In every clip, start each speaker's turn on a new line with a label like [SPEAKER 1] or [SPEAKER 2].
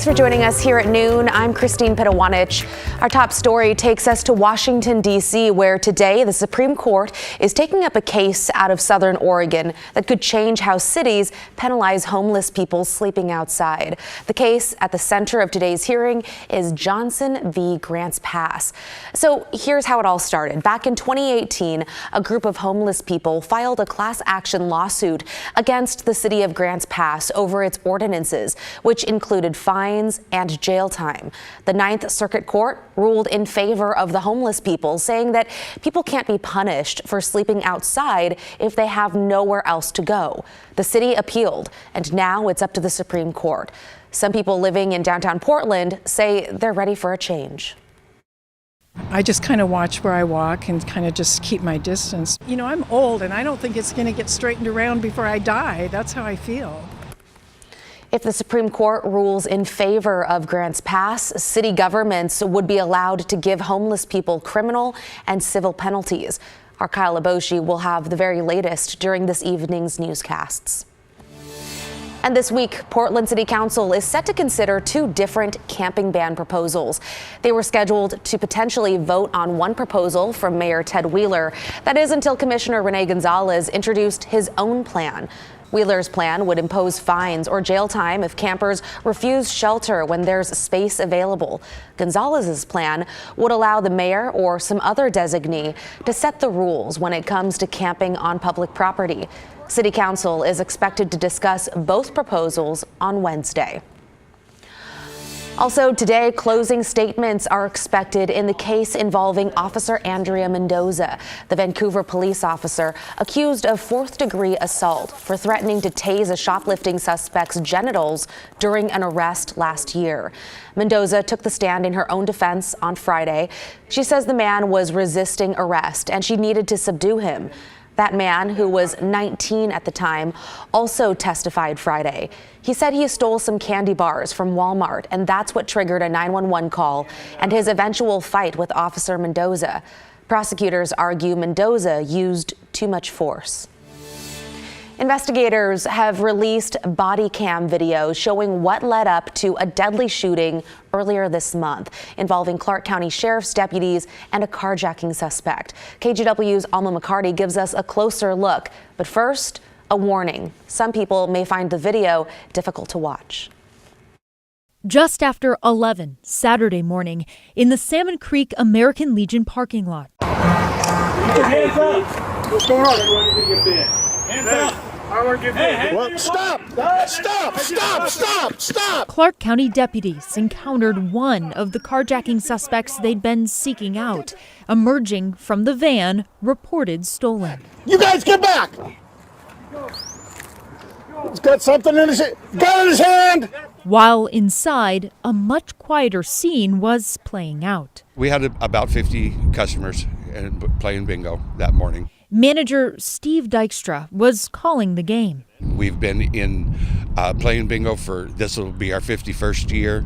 [SPEAKER 1] Thanks for joining us here at noon. I'm Christine Pitawanich. Our top story takes us to Washington, D.C., where today the Supreme Court is taking up a case out of Southern Oregon that could change how cities penalize homeless people sleeping outside. The case at the center of today's hearing is Johnson v. Grants Pass. So here's how it all started. Back in 2018, a group of homeless people filed a class action lawsuit against the city of Grants Pass over its ordinances, which included fines and jail time. The Ninth Circuit Court ruled in favor of the homeless people, saying that people can't be punished for sleeping outside if they have nowhere else to go. The city appealed, and now it's up to the Supreme Court. Some people living in downtown Portland say they're ready for a change.
[SPEAKER 2] I just kind of watch where I walk and kind of just keep my distance. You know, I'm old and I don't think it's going to get straightened around before I die. That's how I feel.
[SPEAKER 1] If the Supreme Court rules in favor of Grants Pass, city governments would be allowed to give homeless people criminal and civil penalties. Our Kyle Aboshi will have the very latest during this evening's newscasts. And this week, Portland City Council is set to consider two different camping ban proposals. They were scheduled to potentially vote on one proposal from Mayor Ted Wheeler. That is until Commissioner Rene Gonzalez introduced his own plan. Wheeler's plan would impose fines or jail time if campers refuse shelter when there's space available. Gonzalez's plan would allow the mayor or some other designee to set the rules when it comes to camping on public property. City Council is expected to discuss both proposals on Wednesday. Also today, closing statements are expected in the case involving Officer Andrea Mendoza, the Vancouver police officer accused of fourth-degree assault for threatening to tase a shoplifting suspect's genitals during an arrest last year. Mendoza took the stand in her own defense on Friday. She says the man was resisting arrest and she needed to subdue him. That man, who was 19 at the time, also testified Friday. He said he stole some candy bars from Walmart, and that's what triggered a 911 call and his eventual fight with Officer Mendoza. Prosecutors argue Mendoza used too much force. Investigators have released body cam video showing what led up to a deadly shooting earlier this month involving Clark County Sheriff's deputies and a carjacking suspect. KGW's Alma McCarty gives us a closer look. But first, a warning. Some people may find the video difficult to watch.
[SPEAKER 3] Just after 11 Saturday morning in the Salmon Creek American Legion parking lot.
[SPEAKER 4] Hands up! What's going on? Hands up! I want to give you well, stop!
[SPEAKER 3] Clark County deputies encountered one of the carjacking suspects they'd been seeking out, emerging from the van reported stolen.
[SPEAKER 4] You guys get back! He's got something in his hand!
[SPEAKER 3] While inside, a much quieter scene was playing out.
[SPEAKER 5] We had about 50 customers playing bingo that morning.
[SPEAKER 3] Manager Steve Dykstra was calling the game.
[SPEAKER 5] We've been in playing bingo this will be our 51st year,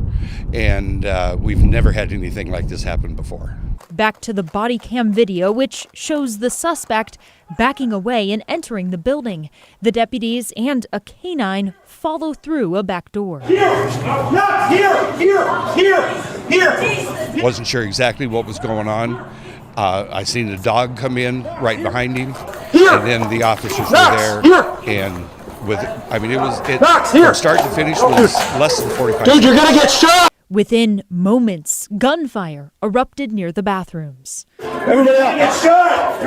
[SPEAKER 5] and we've never had anything like this happen before.
[SPEAKER 3] Back to the body cam video, which shows the suspect backing away and entering the building. The deputies and a canine follow through a back door.
[SPEAKER 4] Here!
[SPEAKER 5] Wasn't sure exactly what was going on. I seen the dog come in right behind him, and then the officers were there, and from start to finish was less than 45 minutes.
[SPEAKER 4] Dude, you're gonna get shot!
[SPEAKER 3] Within moments, gunfire erupted near the bathrooms.
[SPEAKER 4] Everybody out, get shot!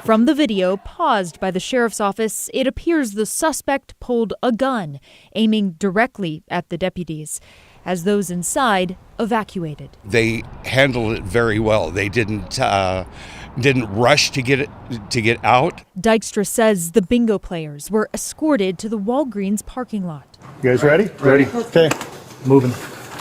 [SPEAKER 3] From the video paused by the sheriff's office, it appears the suspect pulled a gun, aiming directly at the deputies, as those inside evacuated.
[SPEAKER 5] They handled it very well. They didn't rush to get out.
[SPEAKER 3] Dykstra says the bingo players were escorted to the Walgreens parking lot.
[SPEAKER 4] You guys ready? Ready. Okay. Moving.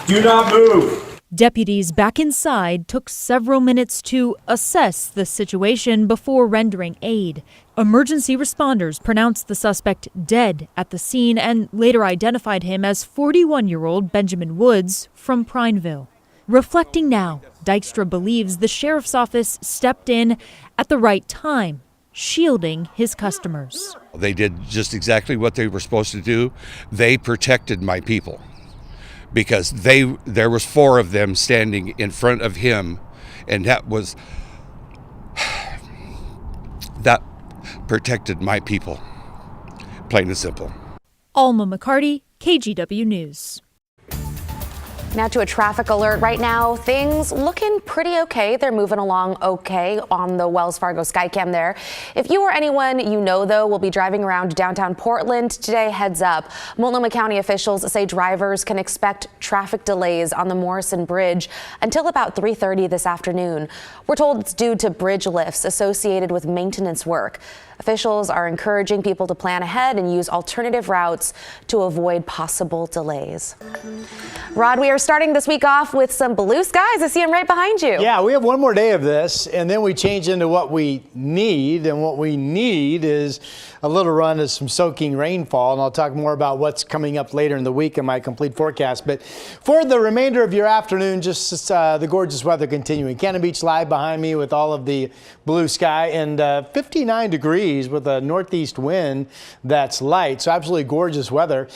[SPEAKER 4] Do not move.
[SPEAKER 3] Deputies back inside took several minutes to assess the situation before rendering aid. Emergency responders pronounced the suspect dead at the scene and later identified him as 41-year-old Benjamin Woods from Prineville. Reflecting now, Dykstra believes the sheriff's office stepped in at the right time shielding his customers.
[SPEAKER 5] They did just exactly what they were supposed to do. They protected my people because there was 4 of them standing in front of him, and that protected my people, plain and simple.
[SPEAKER 3] Alma McCarty, KGW News.
[SPEAKER 1] Now to a traffic alert. Right now, things looking pretty okay. They're moving along okay on the Wells Fargo Skycam there. If you or anyone you know, though, will be driving around downtown Portland today, heads up. Multnomah County officials say drivers can expect traffic delays on the Morrison Bridge until about 3:30 this afternoon. We're told it's due to bridge lifts associated with maintenance work. Officials are encouraging people to plan ahead and use alternative routes to avoid possible delays. Rod, we are starting this week off with some blue skies. I see them right behind you.
[SPEAKER 6] Yeah, we have one more day of this, and then we change into what we need. And what we need is a little run of some soaking rainfall. And I'll talk more about what's coming up later in the week in my complete forecast. But for the remainder of your afternoon, just the gorgeous weather continuing. Cannon Beach Live behind me with all of the blue sky and 59 degrees with a northeast wind that's light. So absolutely gorgeous weather.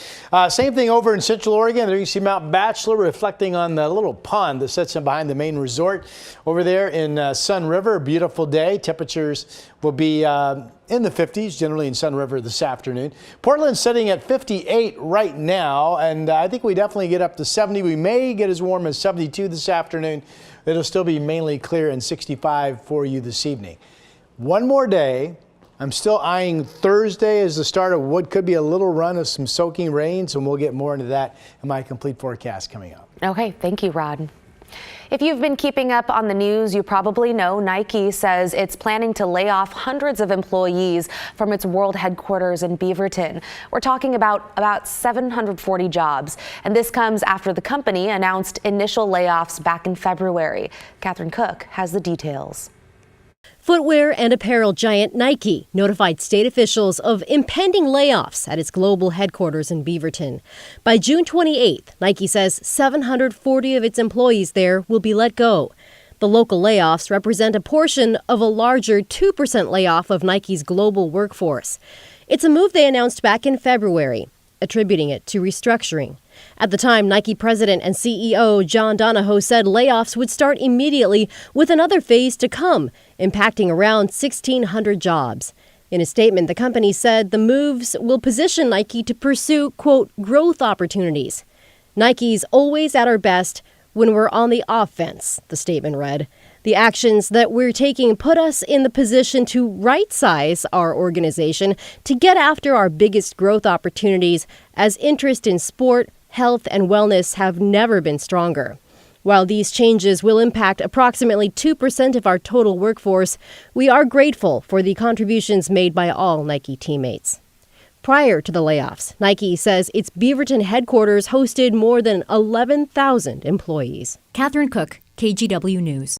[SPEAKER 6] Same thing over in Central Oregon. There you see Mount Bachelor reflecting on the little pond that sits in behind the main resort over there in Sun River. Beautiful day. Temperatures will be in the 50s generally in Sun River this afternoon. Portland's sitting at 58 right now, and I think we definitely get up to 70. We may get as warm as 72 this afternoon. It'll still be mainly clear and 65 for you this evening. One more day. I'm still eyeing Thursday as the start of what could be a little run of some soaking rains, and we'll get more into that in my complete forecast coming up.
[SPEAKER 1] Okay, thank you, Rod. If you've been keeping up on the news, you probably know Nike says it's planning to lay off hundreds of employees from its world headquarters in Beaverton. We're talking about 740 jobs, and this comes after the company announced initial layoffs back in February. Catherine Cook has the details.
[SPEAKER 7] Footwear and apparel giant Nike notified state officials of impending layoffs at its global headquarters in Beaverton. By June 28th, Nike says 740 of its employees there will be let go. The local layoffs represent a portion of a larger 2% layoff of Nike's global workforce. It's a move they announced back in February, attributing it to restructuring. At the time, Nike president and CEO John Donahoe said layoffs would start immediately with another phase to come, impacting around 1,600 jobs. In a statement, the company said the moves will position Nike to pursue, quote, growth opportunities. Nike's always at our best when we're on the offense, the statement read. The actions that we're taking put us in the position to right-size our organization to get after our biggest growth opportunities as interest in sport, health, and wellness have never been stronger. While these changes will impact approximately 2% of our total workforce, we are grateful for the contributions made by all Nike teammates. Prior to the layoffs, Nike says its Beaverton headquarters hosted more than 11,000 employees.
[SPEAKER 3] Catherine Cook, KGW News.